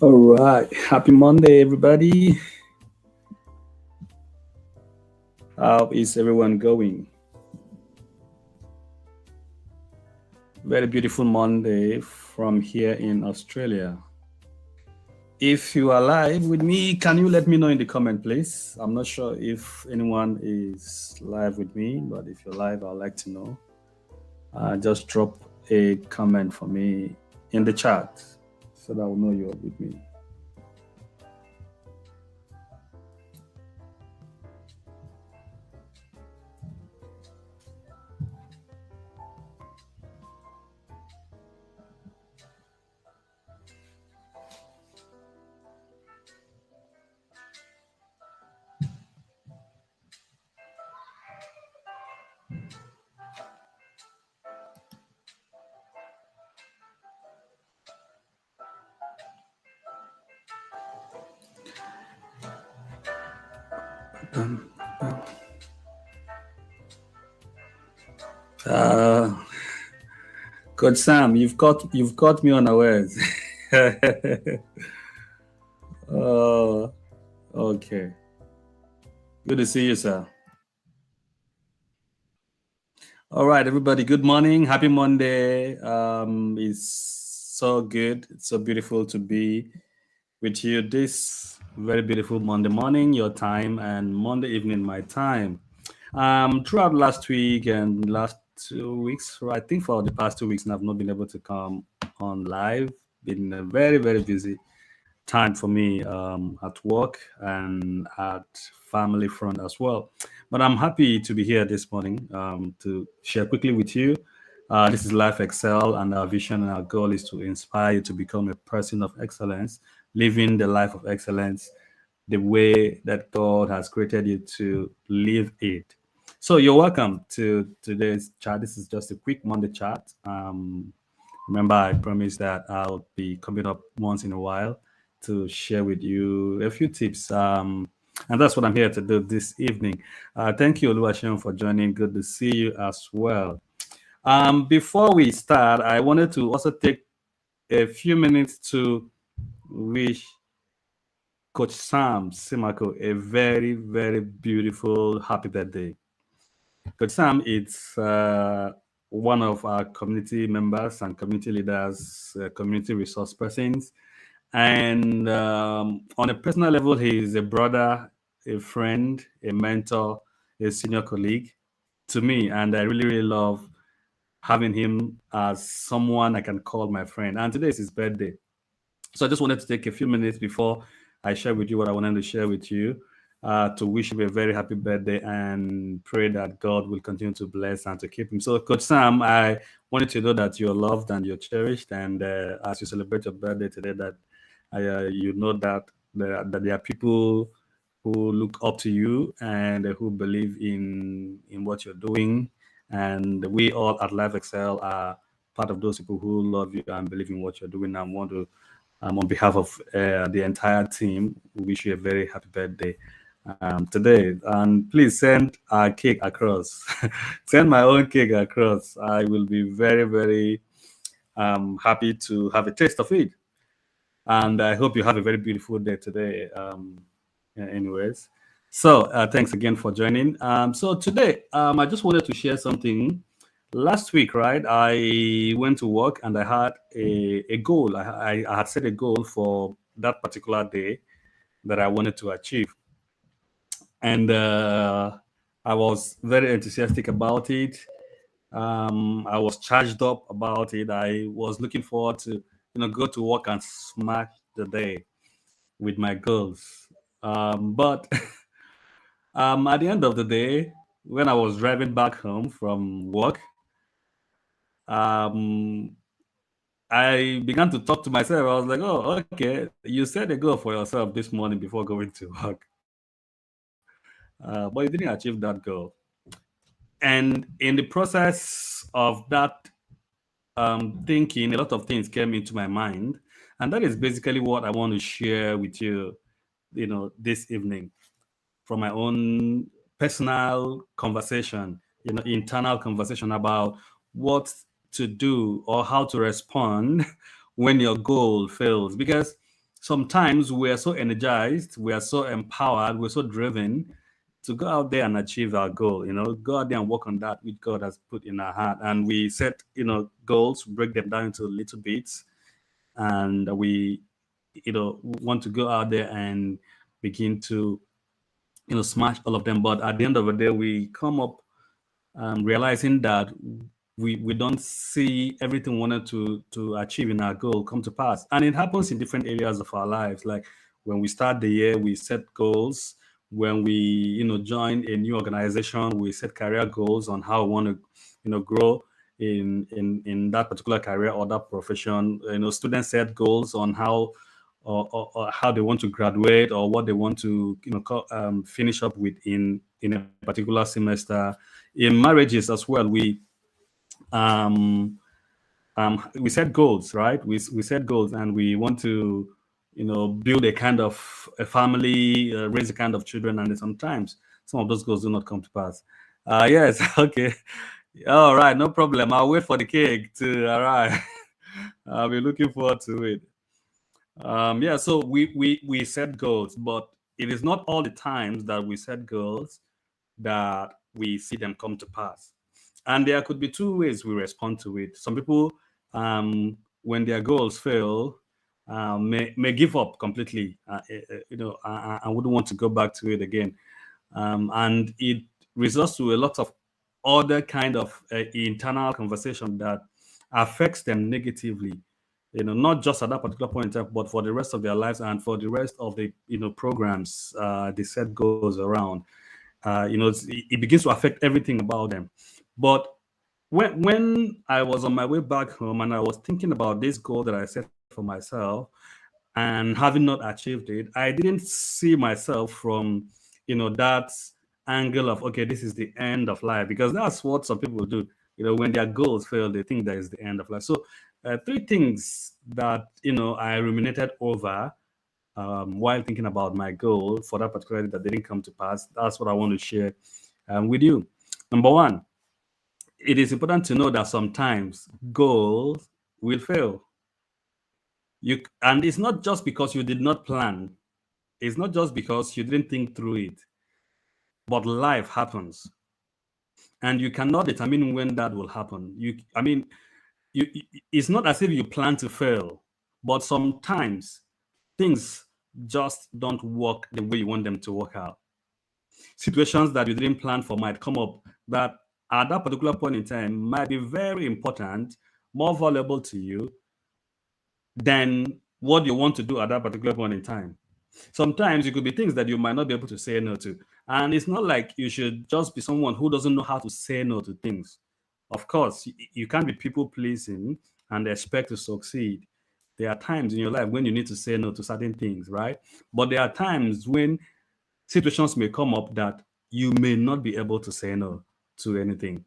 All right. Happy Monday, everybody. How is everyone going? Very beautiful Monday from here in Australia. If you are live with me, can you let me know in the comment, please? I'm not sure if anyone is live with me, but if you're live, I'd like to know. Just drop a comment for me in the chat so that I will know you're with me. Coach Sam, you've caught me unawares. Oh, okay. Good to see you, sir. All right, everybody. Good morning. Happy Monday. It's so good. It's so beautiful to be with you this very beautiful Monday morning, your time, and Monday evening, my time. Throughout last week and last 2 weeks, I think for the past 2 weeks, I've not been able to come on live. Been a very, very busy time for me at work and at family front as well. But I'm happy to be here this morning to share quickly with you. This is Life Excel, and our vision and our goal is to inspire you to become a person of excellence, living the life of excellence the way that God has created you to live it. So you're welcome to today's chat. This is just a quick Monday chat. Remember, I promised that I'll be coming up once in a while to share with you a few tips. And that's what I'm here to do this evening. Thank you, Oluwaseun, for joining. Good to see you as well. Before we start, I wanted to also take a few minutes to wish Coach Sam Simako a very, very beautiful happy birthday. Coach Sam, it's one of our community members and community leaders, community resource persons. And on a personal level, he is a brother, a friend, a mentor, a senior colleague to me, and I really, really love having him as someone I can call my friend. And today is his birthday. So I just wanted to take a few minutes before I share with you what I wanted to share with you, to wish him a very happy birthday and pray that God will continue to bless and to keep him. So, Coach Sam, I wanted to know that you're loved and you're cherished, and as you celebrate your birthday today, that you know that there are people who look up to you and who believe in what you're doing, and we all at Life Excel are part of those people who love you and believe in what you're doing and want to, on behalf of the entire team, we wish you a very happy birthday today. And please send our cake across. Send my own cake across. I will be very, very happy to have a taste of it. And I hope you have a very beautiful day today. Anyways, so thanks again for joining. So today, I just wanted to share something. Last week, right, I went to work and I had a goal. I had set a goal for that particular day that I wanted to achieve. And I was very enthusiastic about it. I was charged up about it. I was looking forward to, go to work and smash the day with my goals. But at the end of the day, when I was driving back home from work, um, I began to talk to myself. I was like, oh, okay, you set a goal for yourself this morning before going to work, but you didn't achieve that goal. And in the process of that thinking, a lot of things came into my mind. And that is basically what I want to share with you, this evening, from my own personal conversation, internal conversation about what to do or how to respond when your goal fails. Because sometimes we are so energized, we are so empowered, we're so driven to go out there and achieve our goal, go out there and work on that which God has put in our heart. And we set, goals, break them down into little bits, and we, want to go out there and begin to smash all of them. But at the end of the day, we come up realizing that we don't see everything we wanted to achieve in our goal come to pass. And it happens in different areas of our lives. Like when we start the year, we set goals. When we join a new organization, we set career goals on how we want to grow in that particular career or that profession. Students set goals on how or how they want to graduate or what they want to finish up with in a particular semester. In marriages as well, we set goals, right? We set goals, and we want to build a kind of a family, raise a kind of children, and sometimes some of those goals do not come to pass. Yes. Okay. All right, no problem. I'll wait for the cake to arrive. I'll be looking forward to it. Yeah, so we set goals, but it is not all the times that we set goals that we see them come to pass. And there could be two ways we respond to it. Some people, when their goals fail, may give up completely, and wouldn't want to go back to it again. And it results to a lot of other kind of internal conversation that affects them negatively, not just at that particular point in time, but for the rest of their lives and for the rest of the programs they set goals around. It begins to affect everything about them. But when I was on my way back home and I was thinking about this goal that I set for myself and having not achieved it, I didn't see myself from that angle of, okay, this is the end of life, because that's what some people do. When their goals fail, they think that is the end of life. So three things that I ruminated over while thinking about my goal for that particular day that didn't come to pass. That's what I want to share with you. Number one, it is important to know that sometimes goals will fail. And it's not just because you did not plan. It's not just because you didn't think through it. But life happens, and you cannot determine when that will happen. It's not as if you plan to fail, but sometimes things just don't work the way you want them to work out. Situations that you didn't plan for might come up that at that particular point in time might be very important, more valuable to you than what you want to do at that particular point in time. Sometimes it could be things that you might not be able to say no to. And it's not like you should just be someone who doesn't know how to say no to things. Of course, you can't be people pleasing and expect to succeed. There are times in your life when you need to say no to certain things, right? But there are times when situations may come up that you may not be able to say no to anything,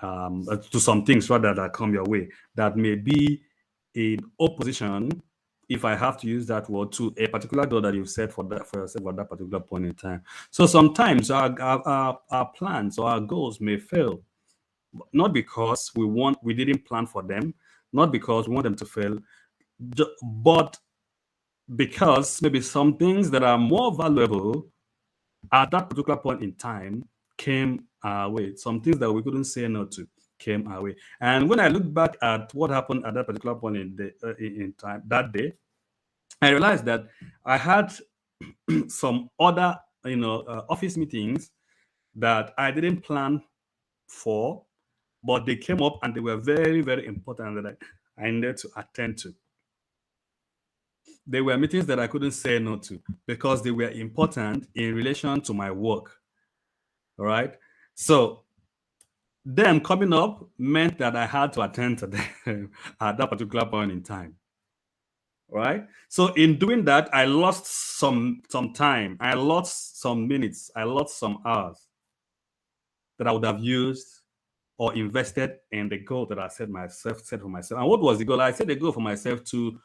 to some things rather that come your way that may be in opposition, if I have to use that word, to a particular goal that you've set for that for yourself at that particular point in time. So sometimes our plans or our goals may fail, not because we didn't plan for them, not because we want them to fail, but because maybe some things that are more valuable at that particular point in time came our way. Some things that we couldn't say no to came our way. And when I look back at what happened at that particular point in time that day, I realized that I had some other, office meetings that I didn't plan for, but they came up and they were very, very important that I needed to attend to. They were meetings that I couldn't say no to because they were important in relation to my work. All right. So them coming up meant that I had to attend to them at that particular point in time. All right. So in doing that, I lost some time. I lost some minutes. I lost some hours that I would have used or invested in the goal that I set for myself. And what was the goal? I set the goal for myself to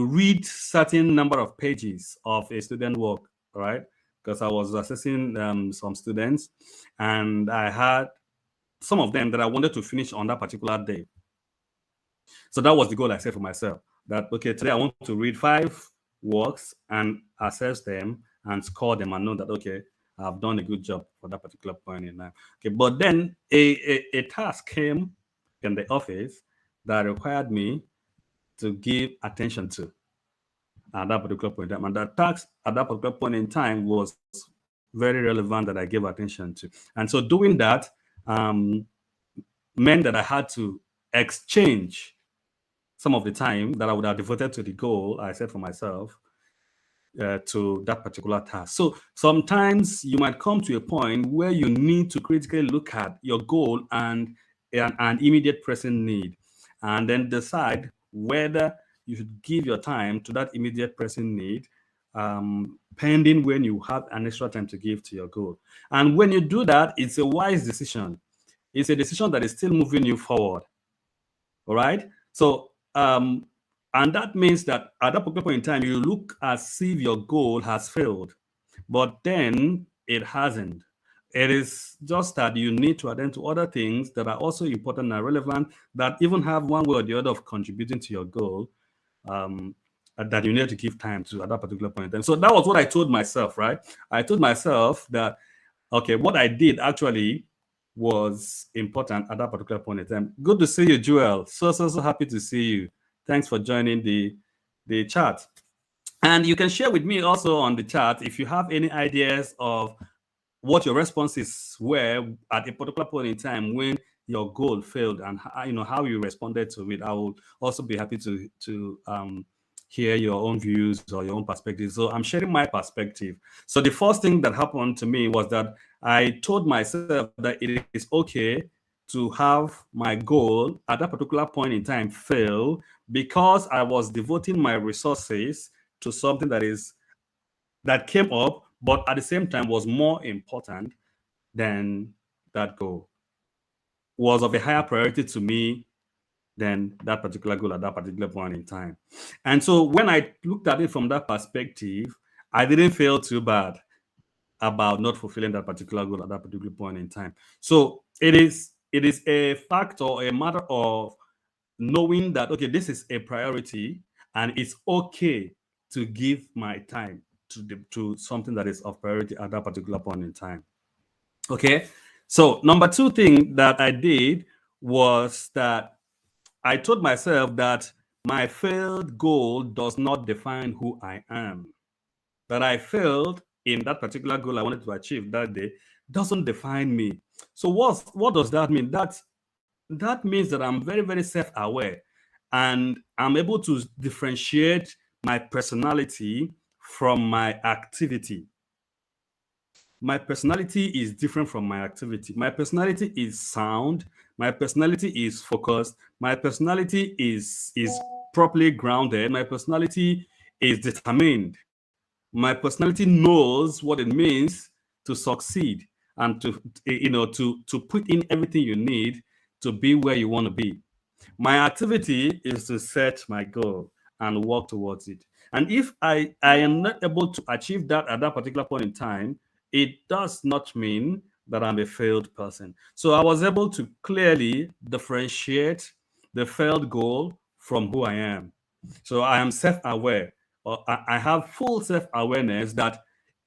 read certain number of pages of a student work, right? Because I was assessing some students, and I had some of them that I wanted to finish on that particular day. So that was the goal I set for myself. That okay, today I want to read 5 works and assess them and score them and know that okay, I've done a good job for that particular point in time. Okay, but then a task came in the office that required me to give attention to at that particular point in time. And that task at that particular point in time was very relevant that I gave attention to. And so doing that meant that I had to exchange some of the time that I would have devoted to the goal I set for myself to that particular task. So sometimes you might come to a point where you need to critically look at your goal and an immediate pressing need, and then decide whether you should give your time to that immediate pressing need, pending when you have an extra time to give to your goal. And when you do that, it's a wise decision. It's a decision that is still moving you forward. All right. So, and that means that at that particular point in time, you look as if your goal has failed, but then it hasn't. It is just that you need to attend to other things that are also important and relevant that even have one way or the other of contributing to your goal, that you need to give time to at that particular point in time. So that was what I told myself, right? I told myself that, okay, what I did actually was important at that particular point in time. Good to see you, Joel. So happy to see you. Thanks for joining the chat. And you can share with me also on the chat if you have any ideas of what your responses were at a particular point in time when your goal failed, and how you responded to it. I will also be happy to hear your own views or your own perspective. So I'm sharing my perspective. So the first thing that happened to me was that I told myself that it is okay to have my goal at that particular point in time fail because I was devoting my resources to something that came up, but at the same time was more important than that goal, was of a higher priority to me than that particular goal at that particular point in time. And so when I looked at it from that perspective, I didn't feel too bad about not fulfilling that particular goal at that particular point in time. So it is a fact or a matter of knowing that, okay, this is a priority and it's okay to give my time to something that is of priority at that particular point in time. Okay. So number 2 thing that I did was that I told myself that my failed goal does not define who I am. That I failed in that particular goal I wanted to achieve that day doesn't define me. So what does that mean? That means that I'm very, very self-aware, and I'm able to differentiate my personality from my activity. My personality is different from my activity. My personality is sound. My personality is focused. My personality is properly grounded. My personality is determined. My personality knows what it means to succeed and to put in everything you need to be where you want to be. My activity is to set my goal and work towards it. And if I am not able to achieve that at that particular point in time, it does not mean that I'm a failed person. So I was able to clearly differentiate the failed goal from who I am. So I am self-aware, or I have full self-awareness that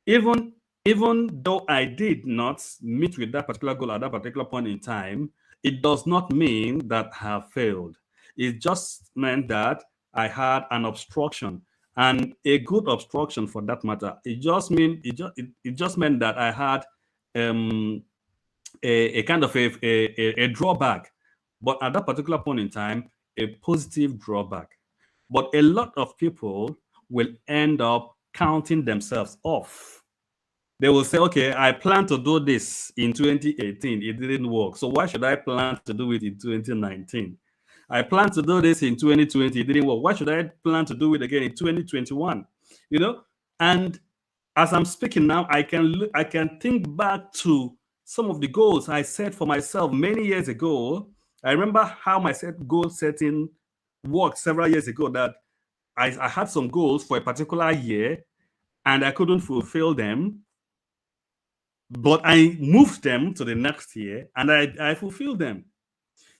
even even though I did not meet with that particular goal at that particular point in time, it does not mean that I have failed. It just meant that I had an obstruction, and a good obstruction for that matter. It just meant that I had um, a kind of a drawback, but at that particular point in time, a positive drawback. But a lot of people will end up counting themselves off. They will say, okay, I plan to do this in 2018. It didn't work. So why should I plan to do it in 2019? I plan to do this in 2020. It didn't work. Why should I plan to do it again in 2021? You know, and as I'm speaking now, I can think back to some of the goals I set for myself many years ago. I remember how my goal setting worked several years ago. That I had some goals for a particular year, and I couldn't fulfill them, but I moved them to the next year, and I fulfilled them.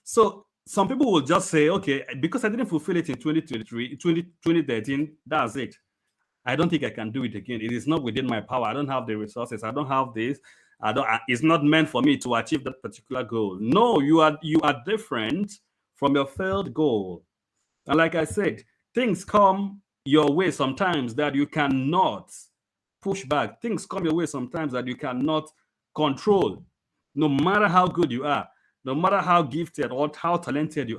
So some people will just say, okay, because I didn't fulfill it in 2023, 2013, that's it. I don't think I can do it again. It is not within my power. I don't have the resources. I don't have this. It's not meant for me to achieve that particular goal. No, you are different from your failed goal. And like I said, things come your way sometimes that you cannot push back. Things come your way sometimes that you cannot control. No matter how good you are, no matter how gifted or how talented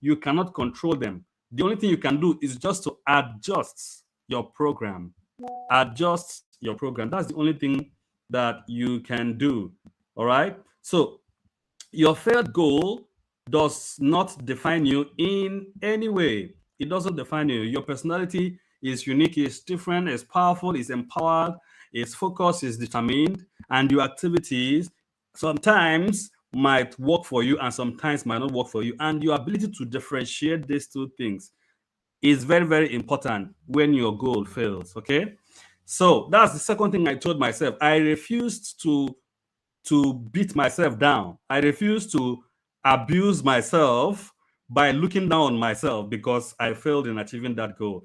you cannot control them. The only thing you can do is just to adjust your program. Adjust your program. That's the only thing that you can do. All right. So your failed goal does not define you in any way. It doesn't define you. Your personality is unique, is different, is powerful, is empowered, is focused, is determined, and your activities sometimes might work for you and sometimes might not work for you. And your ability to differentiate these two things is very, very important when your goal fails. Okay. So that's the second thing I told myself. I refused to beat myself down. I refuse to abuse myself by looking down on myself because I failed in achieving that goal.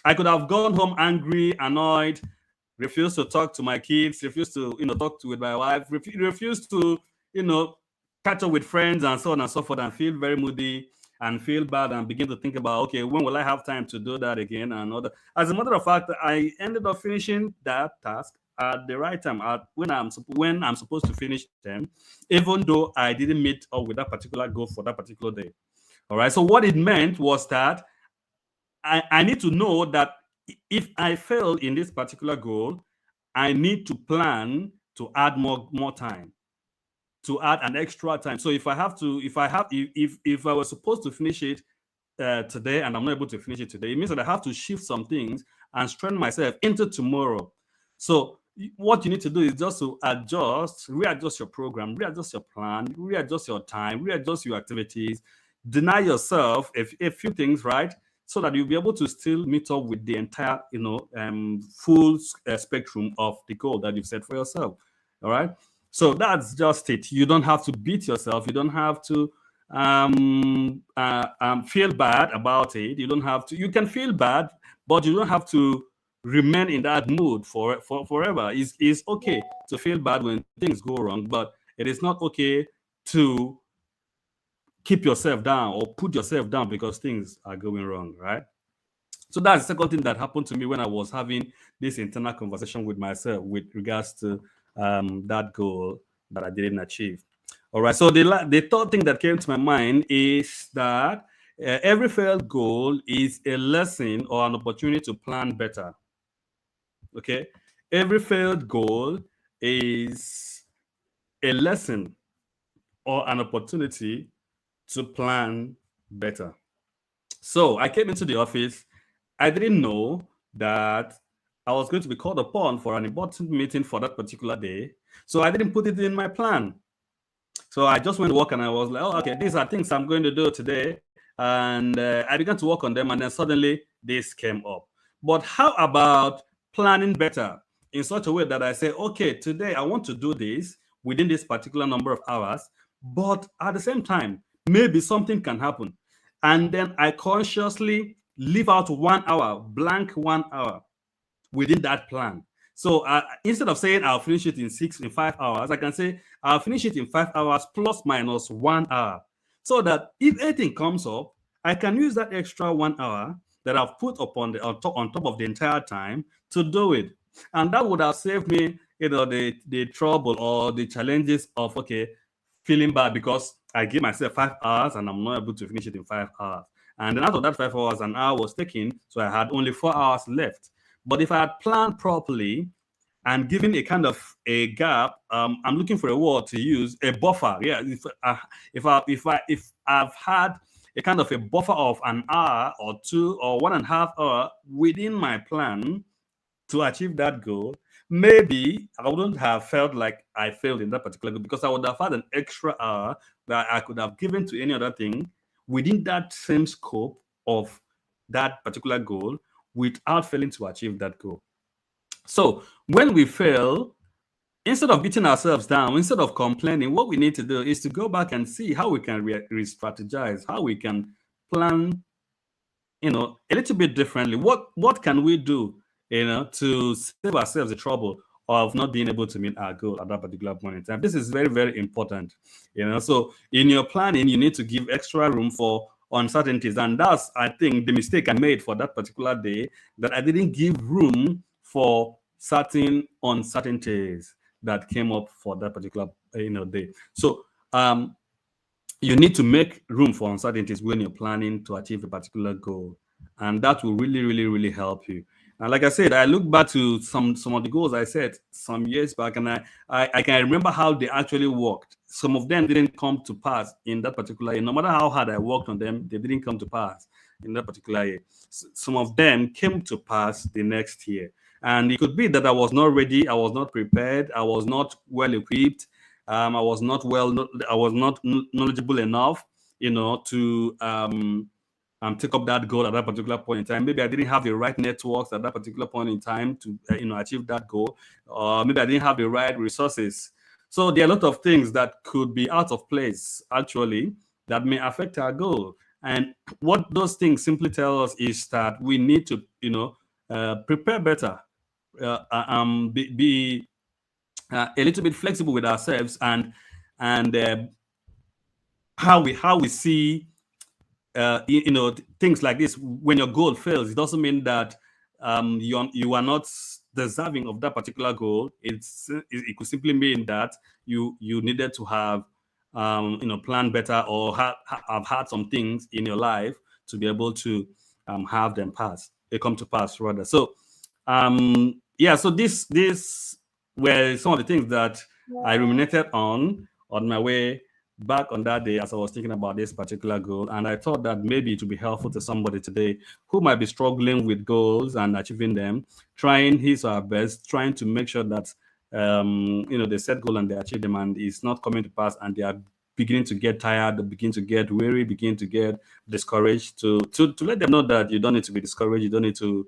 I could have gone home angry, annoyed, refused to talk to my kids, refused to, talk with my wife, refused to, catch up with friends and so on and so forth, and feel very moody and feel bad and begin to think about, okay, when will I have time to do that again and all that. As a matter of fact, I ended up finishing that task at the right time, when I'm supposed to finish them, even though I didn't meet up with that particular goal for that particular day. All right. So what it meant was that I need to know that if I fail in this particular goal, I need to plan to add more time, to add an extra time. So if I was supposed to finish it today and I'm not able to finish it today, it means that I have to shift some things and strengthen myself into tomorrow. So what you need to do is just to readjust your program, readjust your plan, readjust your time, readjust your activities, deny yourself a few things, right? So that you'll be able to still meet up with the entire, full spectrum of the goal that you've set for yourself. All right. So that's just it. You don't have to beat yourself. You don't have to feel bad about it. You don't have to. You can feel bad, but you don't have to remain in that mood for forever. It's okay to feel bad when things go wrong, but it is not okay to keep yourself down or put yourself down because things are going wrong, right? So that's the second thing that happened to me when I was having this internal conversation with myself with regards to that goal that I didn't achieve. All right. So the third thing that came to my mind is that every failed goal is a lesson or an opportunity to plan better. Okay. Every failed goal is a lesson or an opportunity to plan better. So I came into the office. I didn't know that I was going to be called upon for an important meeting for that particular day. So I didn't put it in my plan. So I just went to work and I was like, oh, okay, these are things I'm going to do today. And I began to work on them. And then suddenly this came up. But how about planning better in such a way that I say, okay, today I want to do this within this particular number of hours. But at the same time, maybe something can happen. And then I consciously leave out 1 hour, blank 1 hour within that plan. So instead of saying I'll finish it in 5 hours, I can say I'll finish it in 5 hours plus minus 1 hour. So that if anything comes up, I can use that extra 1 hour that I've put upon on top of the entire time to do it. And that would have saved me, the trouble or the challenges of, okay, feeling bad because I give myself 5 hours and I'm not able to finish it in 5 hours. And then out of that 5 hours, an hour was taken, so I had only 4 hours left. But if I had planned properly and given a kind of a gap, I'm looking for a word to use, a buffer. Yeah, if I've had a kind of a buffer of an hour or 2 or 1.5 hour within my plan to achieve that goal, maybe I wouldn't have felt like I failed in that particular goal because I would have had an extra hour that I could have given to any other thing within that same scope of that particular goal without failing to achieve that goal. So when we fail, instead of beating ourselves down, instead of complaining, what we need to do is to go back and see how we can re-strategize, how we can plan, a little bit differently. What can we do, to save ourselves the trouble of not being able to meet our goal at that particular point in time? This is very, very important. So in your planning, you need to give extra room for uncertainties. And that's, I think, the mistake I made for that particular day, that I didn't give room for certain uncertainties that came up for that particular day. So you need to make room for uncertainties when you're planning to achieve a particular goal, and that will really, really, really help you. And like I said, I look back to some of the goals I set some years back, and I can remember how they actually worked. Some of them didn't come to pass in that particular year. No matter how hard I worked on them, they didn't come to pass in that particular year. Some of them came to pass the next year. And it could be that I was not ready, I was not prepared, I was not well equipped, I was not knowledgeable enough, to take up that goal at that particular point in time. Maybe I didn't have the right networks at that particular point in time to achieve that goal, or maybe I didn't have the right resources. So there are a lot of things that could be out of place actually that may affect our goal. And what those things simply tell us is that we need to prepare better, be a little bit flexible with ourselves, and how we see things like this. When your goal fails, it doesn't mean that you are not deserving of that particular goal. It could simply mean that you needed to have planned better, or have had some things in your life to be able to have them come to pass rather. So so this were some of the things that I ruminated on my way back on that day as I was thinking about this particular goal. And I thought that maybe it would be helpful to somebody today who might be struggling with goals and achieving them, trying his or her best, trying to make sure that they set goal and they achieve them, and it's not coming to pass, and they are beginning to get tired, they begin to get weary, begin to get discouraged. To let them know that you don't need to be discouraged, you don't need to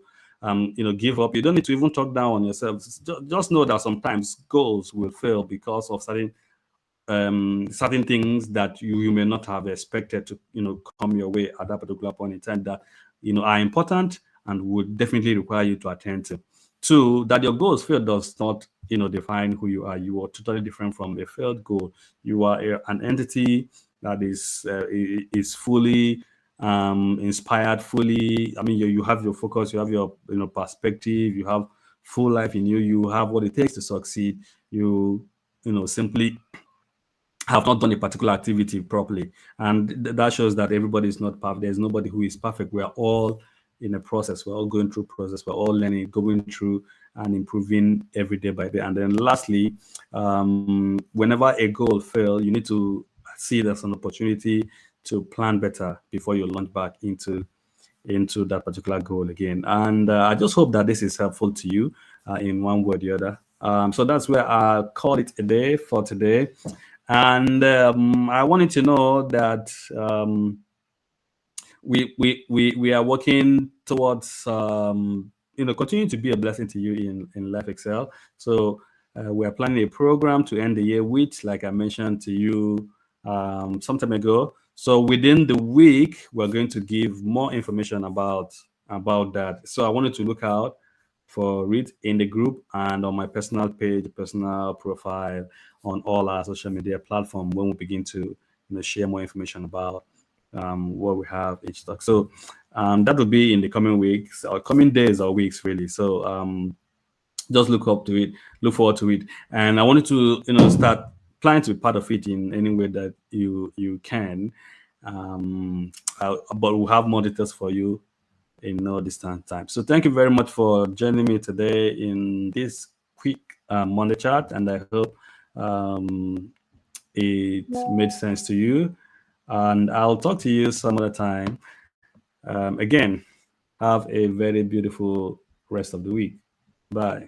give up, you don't need to even talk down on yourself. Just know that sometimes goals will fail because of certain things that you may not have expected to come your way at that particular point in time, that are important and would definitely require you to attend to. Two, that your goals failed does not define who you are. You are totally different from a failed goal. You are an entity that is fully inspired fully. I mean, you have your focus, you have your perspective, you have full life in you, you have what it takes to succeed. You simply have not done a particular activity properly, and that shows that everybody is not perfect. There's nobody who is perfect. We are all in a process. We're all going through process. We're all learning, going through and improving every day by day. And then lastly, whenever a goal fails, you need to see it as an opportunity to plan better before you launch back into that particular goal again. And I just hope that this is helpful to you in one way or the other. So that's where I call it a day for today. And I wanted to know that we are working towards continue to be a blessing to you in Life Excel. So we are planning a program to end the year with, like I mentioned to you some time ago. So within the week, we're going to give more information about that. So I wanted to look out for it in the group and on my personal page, personal profile, on all our social media platform when we begin to share more information about what we have each talk. So that will be in the coming weeks or coming days or weeks, really. So just look forward to it. And I wanted to start planning to be part of it in any way that you can. But we'll have more details for you in no distant time. So thank you very much for joining me today in this quick Monday chat, and I hope it made sense to you. And I'll talk to you some other time. Again, have a very beautiful rest of the week. Bye.